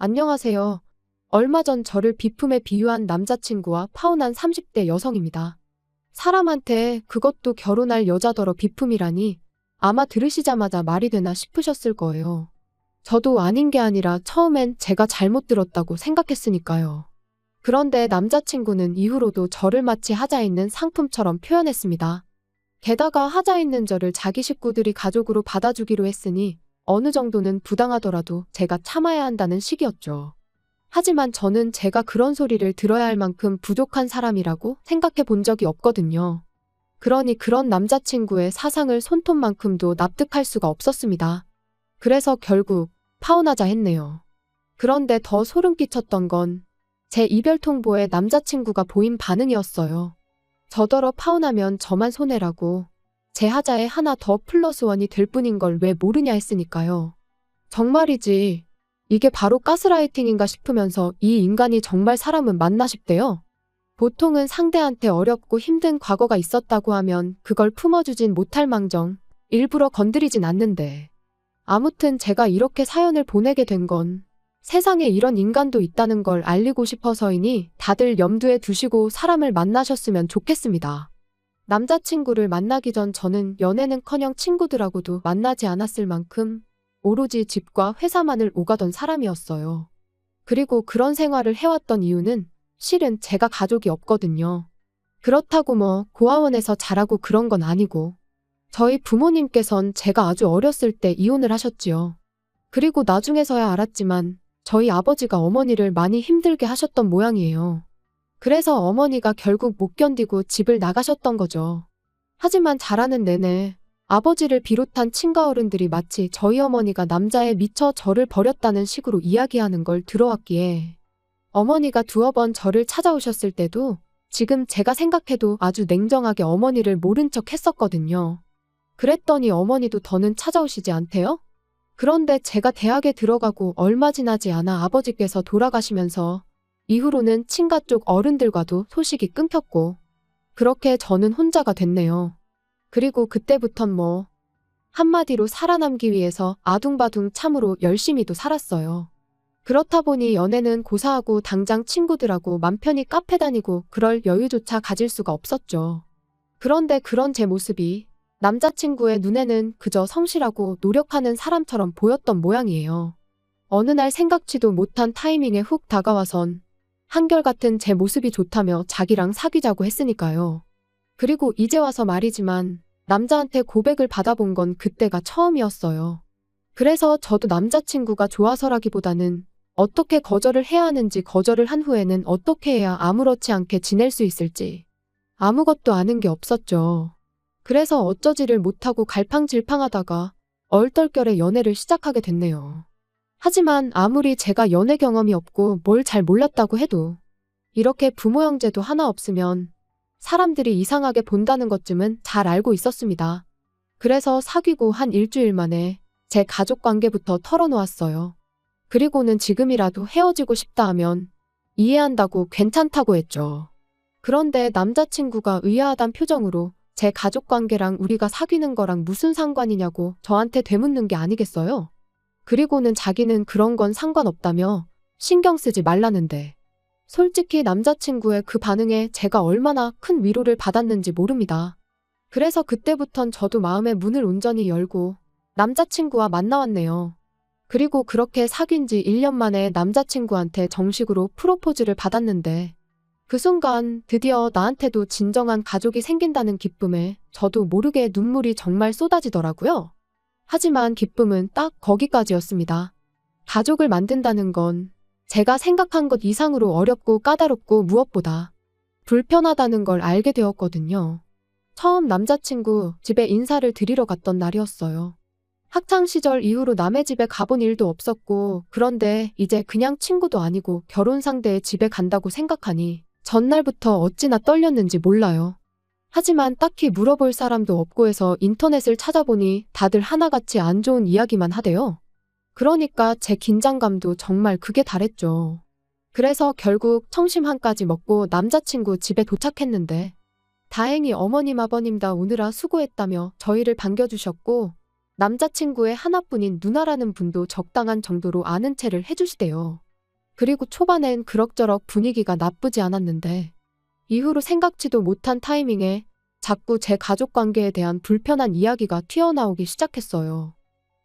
안녕하세요. 얼마 전 저를 비품에 비유한 남자친구와 파혼한 30대 여성입니다. 사람한테 그것도 결혼할 여자더러 비품이라니 아마 들으시자마자 말이 되나 싶으셨을 거예요. 저도 아닌 게 아니라 처음엔 제가 잘못 들었다고 생각했으니까요. 그런데 남자친구는 이후로도 저를 마치 하자 있는 상품처럼 표현했습니다. 게다가 하자 있는 저를 자기 식구들이 가족으로 받아주기로 했으니 어느 정도는 부당하더라도 제가 참아야 한다는 식이었죠. 하지만 저는 제가 그런 소리를 들어야 할 만큼 부족한 사람이라고 생각해 본 적이 없거든요. 그러니 그런 남자친구의 사상을 손톱만큼도 납득할 수가 없었습니다. 그래서 결국 파혼하자 했네요. 그런데 더 소름 끼쳤던 건 제 이별 통보에 남자친구가 보인 반응이었어요. 저더러 파혼하면 저만 손해라고 제 하자에 하나 더 플러스 원이 될 뿐인 걸 왜 모르냐 했으니까요. 정말이지 이게 바로 가스라이팅인가 싶으면서 이 인간이 정말 사람은 맞나 싶대요. 보통은 상대한테 어렵고 힘든 과거가 있었다고 하면 그걸 품어주진 못할 망정 일부러 건드리진 않는데. 아무튼 제가 이렇게 사연을 보내게 된 건 세상에 이런 인간도 있다는 걸 알리고 싶어서이니 다들 염두에 두시고 사람을 만나셨으면 좋겠습니다. 남자친구를 만나기 전 저는 연애는커녕 친구들하고도 만나지 않았을 만큼 오로지 집과 회사만을 오가던 사람이었어요. 그리고 그런 생활을 해왔던 이유는 실은 제가 가족이 없거든요. 그렇다고 뭐 고아원에서 자라고 그런 건 아니고 저희 부모님께선 제가 아주 어렸을 때 이혼을 하셨지요. 그리고 나중에서야 알았지만 저희 아버지가 어머니를 많이 힘들게 하셨던 모양이에요. 그래서 어머니가 결국 못 견디고 집을 나가셨던 거죠. 하지만 자라는 내내 아버지를 비롯한 친가어른들이 마치 저희 어머니가 남자에 미쳐 저를 버렸다는 식으로 이야기하는 걸 들어왔기에 어머니가 두어 번 저를 찾아오셨을 때도 지금 제가 생각해도 아주 냉정하게 어머니를 모른 척 했었거든요. 그랬더니 어머니도 더는 찾아오시지 않대요? 그런데 제가 대학에 들어가고 얼마 지나지 않아 아버지께서 돌아가시면서 이후로는 친가 쪽 어른들과도 소식이 끊겼고 그렇게 저는 혼자가 됐네요. 그리고 그때부턴 뭐 한마디로 살아남기 위해서 아둥바둥 참으로 열심히도 살았어요. 그렇다 보니 연애는 고사하고 당장 친구들하고 맘 편히 카페 다니고 그럴 여유조차 가질 수가 없었죠. 그런데 그런 제 모습이 남자친구의 눈에는 그저 성실하고 노력하는 사람처럼 보였던 모양이에요. 어느 날 생각지도 못한 타이밍에 훅 다가와선 한결같은 제 모습이 좋다며 자기랑 사귀자고 했으니까요. 그리고 이제 와서 말이지만 남자한테 고백을 받아본 건 그때가 처음이었어요. 그래서 저도 남자친구가 좋아서라기보다는 어떻게 거절을 해야 하는지, 거절을 한 후에는 어떻게 해야 아무렇지 않게 지낼 수 있을지 아무것도 아는 게 없었죠. 그래서 어쩌지를 못하고 갈팡질팡하다가 얼떨결에 연애를 시작하게 됐네요. 하지만 아무리 제가 연애 경험이 없고 뭘 잘 몰랐다고 해도 이렇게 부모 형제도 하나 없으면 사람들이 이상하게 본다는 것쯤은 잘 알고 있었습니다. 그래서 사귀고 한 일주일 만에 제 가족 관계부터 털어놓았어요. 그리고는 지금이라도 헤어지고 싶다 하면 이해한다고 괜찮다고 했죠. 그런데 남자친구가 의아하단 표정으로 제 가족 관계랑 우리가 사귀는 거랑 무슨 상관이냐고 저한테 되묻는 게 아니겠어요? 그리고는 자기는 그런 건 상관없다며 신경 쓰지 말라는데. 솔직히 남자친구의 그 반응에 제가 얼마나 큰 위로를 받았는지 모릅니다. 그래서 그때부턴 저도 마음의 문을 온전히 열고 남자친구와 만나왔네요. 그리고 그렇게 사귄 지 1년 만에 남자친구한테 정식으로 프로포즈를 받았는데 그 순간 드디어 나한테도 진정한 가족이 생긴다는 기쁨에 저도 모르게 눈물이 정말 쏟아지더라고요. 하지만 기쁨은 딱 거기까지였습니다. 가족을 만든다는 건 제가 생각한 것 이상으로 어렵고 까다롭고 무엇보다 불편하다는 걸 알게 되었거든요. 처음 남자친구 집에 인사를 드리러 갔던 날이었어요. 학창시절 이후로 남의 집에 가본 일도 없었고 그런데 이제 그냥 친구도 아니고 결혼 상대의 집에 간다고 생각하니 전날부터 어찌나 떨렸는지 몰라요. 하지만 딱히 물어볼 사람도 없고 해서 인터넷을 찾아보니 다들 하나같이 안 좋은 이야기만 하대요. 그러니까 제 긴장감도 정말 극에 달했죠. 그래서 결국 청심환까지 먹고 남자친구 집에 도착했는데 다행히 어머님 아버님 다 오느라 수고했다며 저희를 반겨주셨고 남자친구의 하나뿐인 누나라는 분도 적당한 정도로 아는 체를 해주시대요. 그리고 초반엔 그럭저럭 분위기가 나쁘지 않았는데 이후로 생각지도 못한 타이밍에 자꾸 제 가족 관계에 대한 불편한 이야기가 튀어나오기 시작했어요.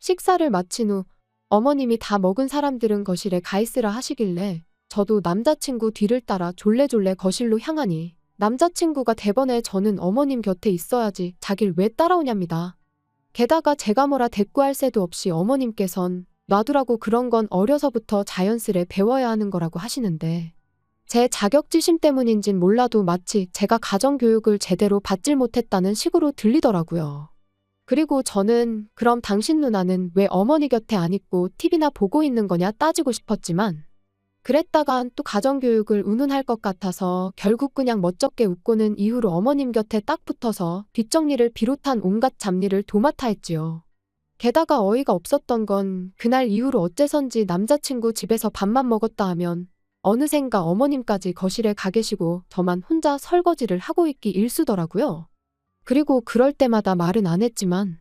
식사를 마친 후 어머님이 다 먹은 사람들은 거실에 가 있으라 하시길래 저도 남자친구 뒤를 따라 졸래졸래 거실로 향하니 남자친구가 대번에 저는 어머님 곁에 있어야지 자길 왜 따라오냐입니다. 게다가 제가 뭐라 대꾸할 새도 없이 어머님께선 놔두라고 그런 건 어려서부터 자연스레 배워야 하는 거라고 하시는데 제 자격지심 때문인진 몰라도 마치 제가 가정교육을 제대로 받질 못했다는 식으로 들리더라고요. 그리고 저는 그럼 당신 누나는 왜 어머니 곁에 안 있고 TV나 보고 있는 거냐 따지고 싶었지만 그랬다간 또 가정교육을 운운할 것 같아서 결국 그냥 멋쩍게 웃고는 이후로 어머님 곁에 딱 붙어서 뒷정리를 비롯한 온갖 잡일을 도맡아 했지요. 게다가 어이가 없었던 건 그날 이후로 어째선지 남자친구 집에서 밥만 먹었다 하면 어느샌가 어머님까지 거실에 가 계시고 저만 혼자 설거지를 하고 있기 일쑤더라고요. 그리고 그럴 때마다 말은 안 했지만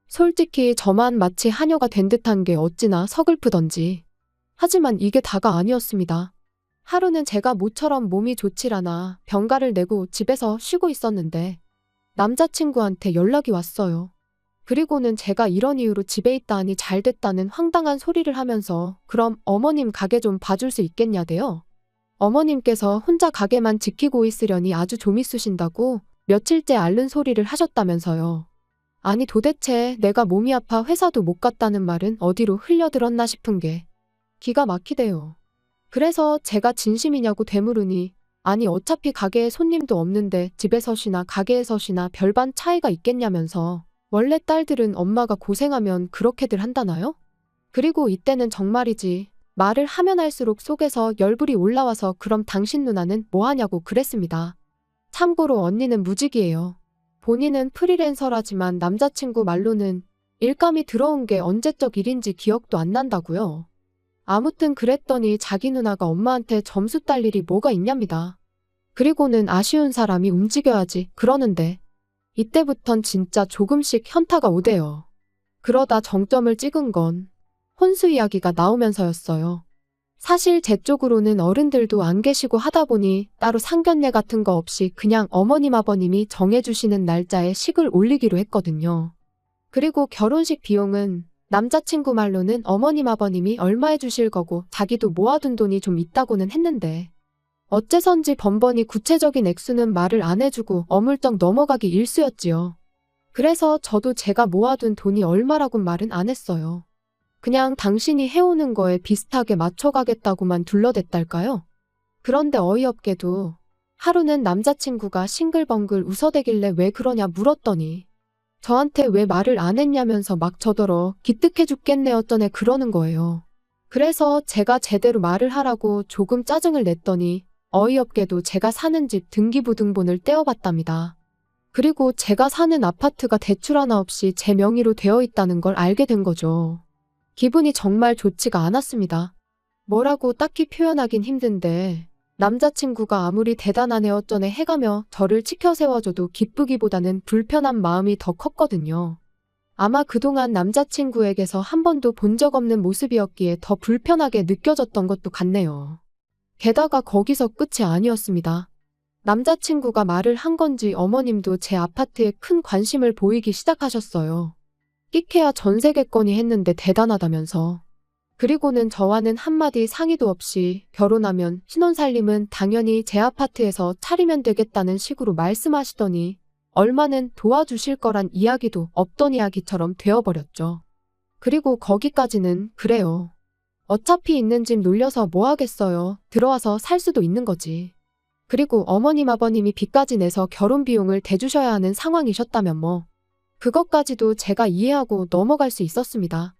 솔직히 저만 마치 하녀가 된 듯한 게 어찌나 서글프던지. 하지만 이게 다가 아니었습니다. 하루는 제가 모처럼 몸이 좋질 않아 병가를 내고 집에서 쉬고 있었는데 남자친구한테 연락이 왔어요. 그리고는 제가 이런 이유로 집에 있다 하니 잘 됐다는 황당한 소리를 하면서 그럼 어머님 가게 좀 봐줄 수 있겠냐대요. 어머님께서 혼자 가게만 지키고 있으려니 아주 좀 있으신다고 며칠째 앓는 소리를 하셨다면서요. 아니 도대체 내가 몸이 아파 회사도 못 갔다는 말은 어디로 흘려들었나 싶은 게 기가 막히대요. 그래서 제가 진심이냐고 되물으니 아니 어차피 가게에 손님도 없는데 집에서 쉬나 가게에서 쉬나 별반 차이가 있겠냐면서 원래 딸들은 엄마가 고생하면 그렇게들 한다나요? 그리고 이때는 정말이지 말을 하면 할수록 속에서 열불이 올라와서 그럼 당신 누나는 뭐 하냐고 그랬습니다. 참고로 언니는 무직이에요. 본인은 프리랜서라지만 남자친구 말로는 일감이 들어온 게 언제적 일인지 기억도 안 난다고요. 아무튼 그랬더니 자기 누나가 엄마한테 점수 딸 일이 뭐가 있냐입니다. 그리고는 아쉬운 사람이 움직여야지 그러는데 이때부턴 진짜 조금씩 현타가 오대요. 그러다 정점을 찍은 건 혼수 이야기가 나오면서였어요. 사실 제 쪽으로는 어른들도 안 계시고 하다 보니 따로 상견례 같은 거 없이 그냥 어머님 아버님이 정해주시는 날짜에 식을 올리기로 했거든요. 그리고 결혼식 비용은 남자친구 말로는 어머님 아버님이 얼마 해주실 거고 자기도 모아둔 돈이 좀 있다고는 했는데 어째선지 번번이 구체적인 액수는 말을 안 해주고 어물쩍 넘어가기 일쑤였지요. 그래서 저도 제가 모아둔 돈이 얼마라곤 말은 안 했어요. 그냥 당신이 해오는 거에 비슷하게 맞춰가겠다고만 둘러댔달까요? 그런데 어이없게도 하루는 남자친구가 싱글벙글 웃어대길래 왜 그러냐 물었더니 저한테 왜 말을 안 했냐면서 막 저더러 기특해 죽겠네 어쩌네 그러는 거예요. 그래서 제가 제대로 말을 하라고 조금 짜증을 냈더니 어이없게도 제가 사는 집 등기부등본을 떼어봤답니다. 그리고 제가 사는 아파트가 대출 하나 없이 제 명의로 되어 있다는 걸 알게 된 거죠. 기분이 정말 좋지가 않았습니다. 뭐라고 딱히 표현하긴 힘든데 남자친구가 아무리 대단하네 어쩌네 해가며 저를 치켜 세워줘도 기쁘기보다는 불편한 마음이 더 컸거든요. 아마 그동안 남자친구에게서 한 번도 본 적 없는 모습이었기에 더 불편하게 느껴졌던 것도 같네요. 게다가 거기서 끝이 아니었습니다. 남자친구가 말을 한 건지 어머님도 제 아파트에 큰 관심을 보이기 시작하셨어요. 끼케야 전세계권이 했는데 대단하다면서. 그리고는 저와는 한마디 상의도 없이 결혼하면 신혼살림은 당연히 제 아파트에서 차리면 되겠다는 식으로 말씀하시더니 얼마는 도와주실 거란 이야기도 없던 이야기처럼 되어버렸죠. 그리고 거기까지는 그래요. 어차피 있는 집 놀려서 뭐 하겠어요. 들어와서 살 수도 있는 거지. 그리고 어머님 아버님이 빚까지 내서 결혼 비용을 대주셔야 하는 상황이셨다면 뭐. 그것까지도 제가 이해하고 넘어갈 수 있었습니다.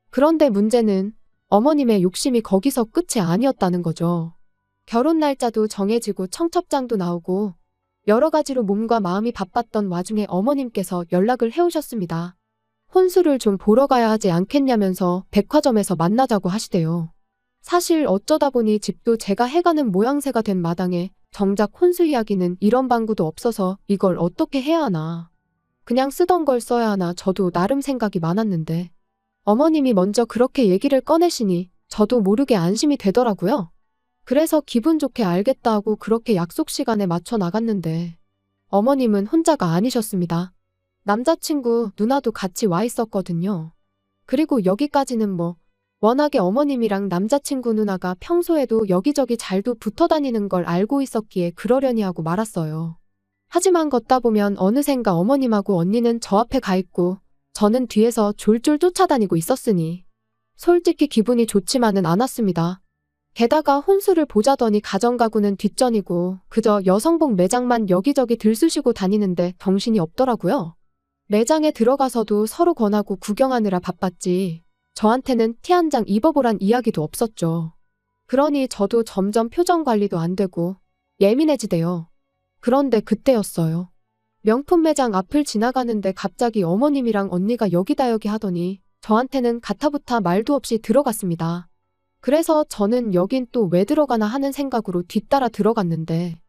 그런데 문제는 어머님의 욕심이 거기서 끝이 아니었다는 거죠. 결혼 날짜도 정해지고 청첩장도 나오고 여러 가지로 몸과 마음이 바빴던 와중에 어머님께서 연락을 해오셨습니다. 혼수를 좀 보러 가야 하지 않겠냐면서 백화점에서 만나자고 하시대요. 사실 어쩌다 보니 집도 제가 해가는 모양새가 된 마당에 정작 혼수 이야기는 이런 방구도 없어서 이걸 어떻게 해야 하나. 그냥 쓰던 걸 써야 하나 저도 나름 생각이 많았는데 어머님이 먼저 그렇게 얘기를 꺼내시니 저도 모르게 안심이 되더라고요. 그래서 기분 좋게 알겠다 하고 그렇게 약속 시간에 맞춰 나갔는데 어머님은 혼자가 아니셨습니다. 남자친구 누나도 같이 와 있었거든요. 그리고 여기까지는 워낙에 어머님이랑 남자친구 누나가 평소에도 여기저기 잘도 붙어 다니는 걸 알고 있었기에 그러려니 하고 말았어요. 하지만 걷다 보면 어느샌가 어머님하고 언니는 저 앞에 가 있고 저는 뒤에서 졸졸 쫓아다니고 있었으니 솔직히 기분이 좋지만은 않았습니다. 게다가 혼수를 보자더니 가정가구는 뒷전이고 그저 여성복 매장만 여기저기 들쑤시고 다니는데 정신이 없더라고요. 매장에 들어가서도 서로 권하고 구경하느라 바빴지 저한테는 티 한 장 입어보란 이야기도 없었죠. 그러니 저도 점점 표정 관리도 안 되고 예민해지대요. 그런데 그때였어요. 명품 매장 앞을 지나가는데 갑자기 어머님이랑 언니가 여기다 여기 하더니 저한테는 가타부타 말도 없이 들어갔습니다. 그래서 저는 여긴 또 왜 들어가나 하는 생각으로 뒤따라 들어갔는데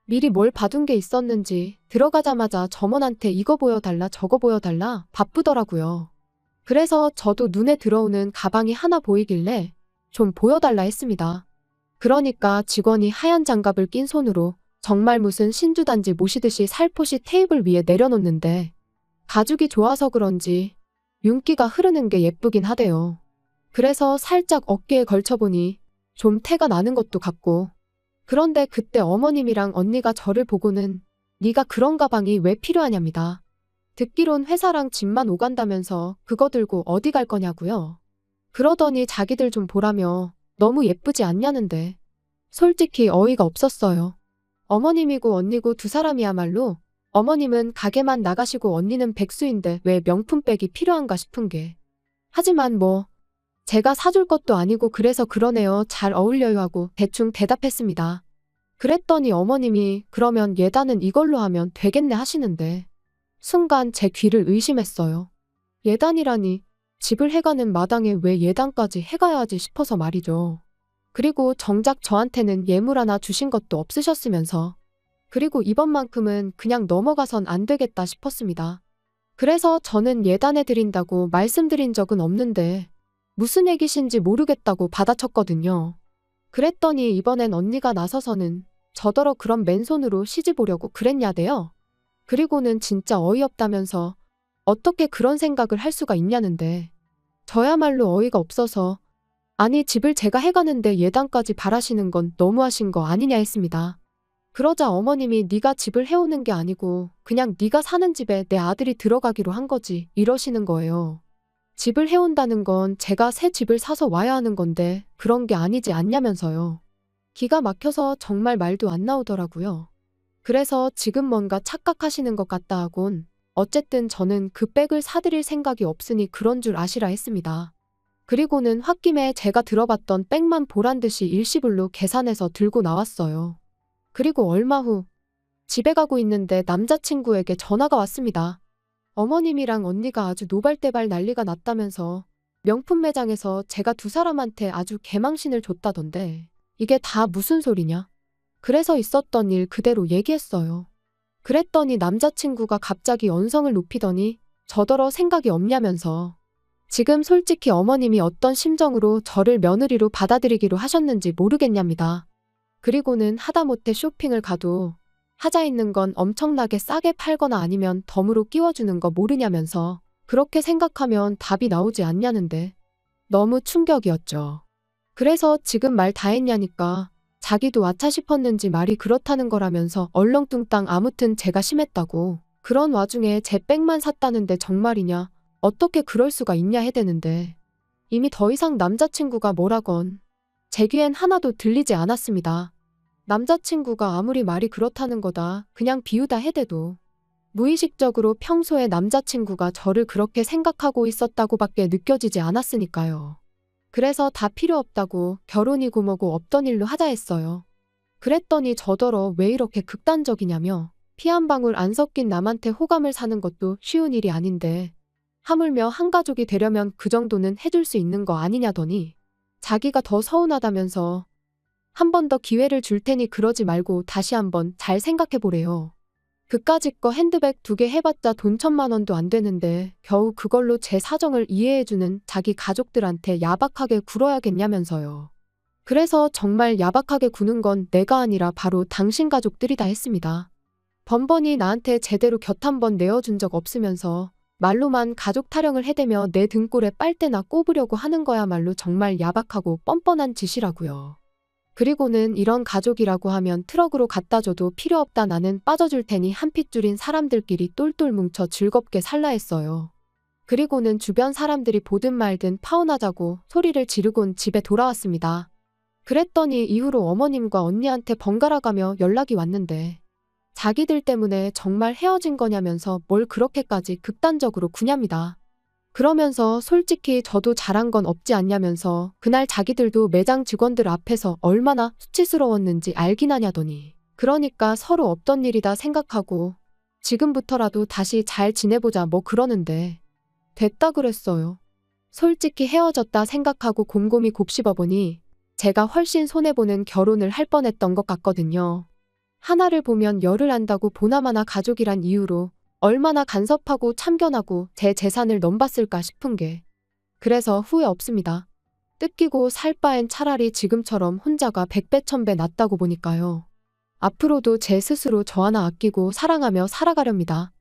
미리 뭘 봐둔 게 있었는지 들어가자마자 점원한테 이거 보여달라 저거 보여달라 바쁘더라고요. 그래서 저도 눈에 들어오는 가방이 하나 보이길래 좀 보여달라 했습니다. 그러니까 직원이 하얀 장갑을 낀 손으로 정말 무슨 신주단지 모시듯이 살포시 테이블 위에 내려놓는데 가죽이 좋아서 그런지 윤기가 흐르는 게 예쁘긴 하대요. 그래서 살짝 어깨에 걸쳐보니 좀 태가 나는 것도 같고 그런데 그때 어머님이랑 언니가 저를 보고는 네가 그런 가방이 왜 필요하냐입니다. 듣기론 회사랑 집만 오간다면서 그거 들고 어디 갈 거냐고요. 그러더니 자기들 좀 보라며 너무 예쁘지 않냐는데 솔직히 어이가 없었어요. 어머님이고 언니고 두 사람이야말로 어머님은 가게만 나가시고 언니는 백수인데 왜 명품백이 필요한가 싶은 게. 하지만 제가 사줄 것도 아니고 그래서 그러네요. 잘 어울려요 하고 대충 대답했습니다. 그랬더니 어머님이 그러면 예단은 이걸로 하면 되겠네 하시는데 순간 제 귀를 의심했어요. 예단이라니 집을 해가는 마당에 왜 예단까지 해가야지 싶어서 말이죠. 그리고 정작 저한테는 예물 하나 주신 것도 없으셨으면서 그리고 이번만큼은 그냥 넘어가선 안 되겠다 싶었습니다. 그래서 저는 예단해드린다고 말씀드린 적은 없는데 무슨 얘기신지 모르겠다고 받아쳤거든요. 그랬더니 이번엔 언니가 나서서는 저더러 그런 맨손으로 시집 오려고 그랬냐대요. 그리고는 진짜 어이없다면서 어떻게 그런 생각을 할 수가 있냐는데 저야말로 어이가 없어서 아니 집을 제가 해가는데 예단까지 바라시는 건 너무하신 거 아니냐 했습니다. 그러자 어머님이 네가 집을 해오는 게 아니고 그냥 네가 사는 집에 내 아들이 들어가기로 한 거지 이러시는 거예요. 집을 해온다는 건 제가 새 집을 사서 와야 하는 건데 그런 게 아니지 않냐면서요. 기가 막혀서 정말 말도 안 나오더라고요. 그래서 지금 뭔가 착각하시는 것 같다 하곤 어쨌든 저는 그 백을 사드릴 생각이 없으니 그런 줄 아시라 했습니다. 그리고는 홧김에 제가 들어봤던 백만 보란듯이 일시불로 계산해서 들고 나왔어요. 그리고 얼마 후 집에 가고 있는데 남자친구에게 전화가 왔습니다. 어머님이랑 언니가 아주 노발대발 난리가 났다면서 명품 매장에서 제가 두 사람한테 아주 개망신을 줬다던데 이게 다 무슨 소리냐? 그래서 있었던 일 그대로 얘기했어요. 그랬더니 남자친구가 갑자기 언성을 높이더니 저더러 생각이 없냐면서 지금 솔직히 어머님이 어떤 심정으로 저를 며느리로 받아들이기로 하셨는지 모르겠냐입니다. 그리고는 하다못해 쇼핑을 가도 하자 있는 건 엄청나게 싸게 팔거나 아니면 덤으로 끼워주는 거 모르냐면서 그렇게 생각하면 답이 나오지 않냐는데 너무 충격이었죠. 그래서 지금 말 다 했냐니까 자기도 아차 싶었는지 말이 그렇다는 거라면서 얼렁뚱땅 아무튼 제가 심했다고 그런 와중에 제 백만 샀다는데 정말이냐 어떻게 그럴 수가 있냐 해대는데 이미 더 이상 남자친구가 뭐라건 제 귀엔 하나도 들리지 않았습니다. 남자친구가 아무리 말이 그렇다는 거다 그냥 비유다 해대도 무의식적으로 평소에 남자친구가 저를 그렇게 생각하고 있었다고밖에 느껴지지 않았으니까요. 그래서 다 필요 없다고 결혼이고 뭐고 없던 일로 하자 했어요. 그랬더니 저더러 왜 이렇게 극단적이냐며 피 한 방울 안 섞인 남한테 호감을 사는 것도 쉬운 일이 아닌데 하물며 한 가족이 되려면 그 정도는 해줄 수 있는 거 아니냐더니 자기가 더 서운하다면서 한 번 더 기회를 줄 테니 그러지 말고 다시 한번 잘 생각해보래요. 그까짓 거 핸드백 2개 해봤자 돈 1,000만 원도 안 되는데 겨우 그걸로 제 사정을 이해해주는 자기 가족들한테 야박하게 굴어야겠냐면서요. 그래서 정말 야박하게 구는 건 내가 아니라 바로 당신 가족들이다 했습니다. 번번이 나한테 제대로 곁 한 번 내어준 적 없으면서 말로만 가족 타령을 해대며 내 등골에 빨대나 꼽으려고 하는 거야말로 정말 야박하고 뻔뻔한 짓이라고요. 그리고는 이런 가족이라고 하면 트럭으로 갖다 줘도 필요 없다 나는 빠져줄 테니 한 핏줄인 사람들끼리 똘똘 뭉쳐 즐겁게 살라 했어요. 그리고는 주변 사람들이 보든 말든 파혼하자고 소리를 지르곤 집에 돌아왔습니다. 그랬더니 이후로 어머님과 언니한테 번갈아 가며 연락이 왔는데 자기들 때문에 정말 헤어진 거냐면서 뭘 그렇게까지 극단적으로 구냐입니다. 그러면서 솔직히 저도 잘한 건 없지 않냐면서 그날 자기들도 매장 직원들 앞에서 얼마나 수치스러웠는지 알긴 하냐더니 그러니까 서로 없던 일이다 생각하고 지금부터라도 다시 잘 지내보자 뭐 그러는데 됐다 그랬어요. 솔직히 헤어졌다 생각하고 곰곰이 곱씹어보니 제가 훨씬 손해보는 결혼을 할 뻔했던 것 같거든요. 하나를 보면 열을 안다고 보나마나 가족이란 이유로 얼마나 간섭하고 참견하고 제 재산을 넘봤을까 싶은 게 그래서 후회 없습니다. 뜯기고 살 바엔 차라리 지금처럼 혼자가 백배 천배 낫다고 보니까요. 앞으로도 제 스스로 저 하나 아끼고 사랑하며 살아가렵니다.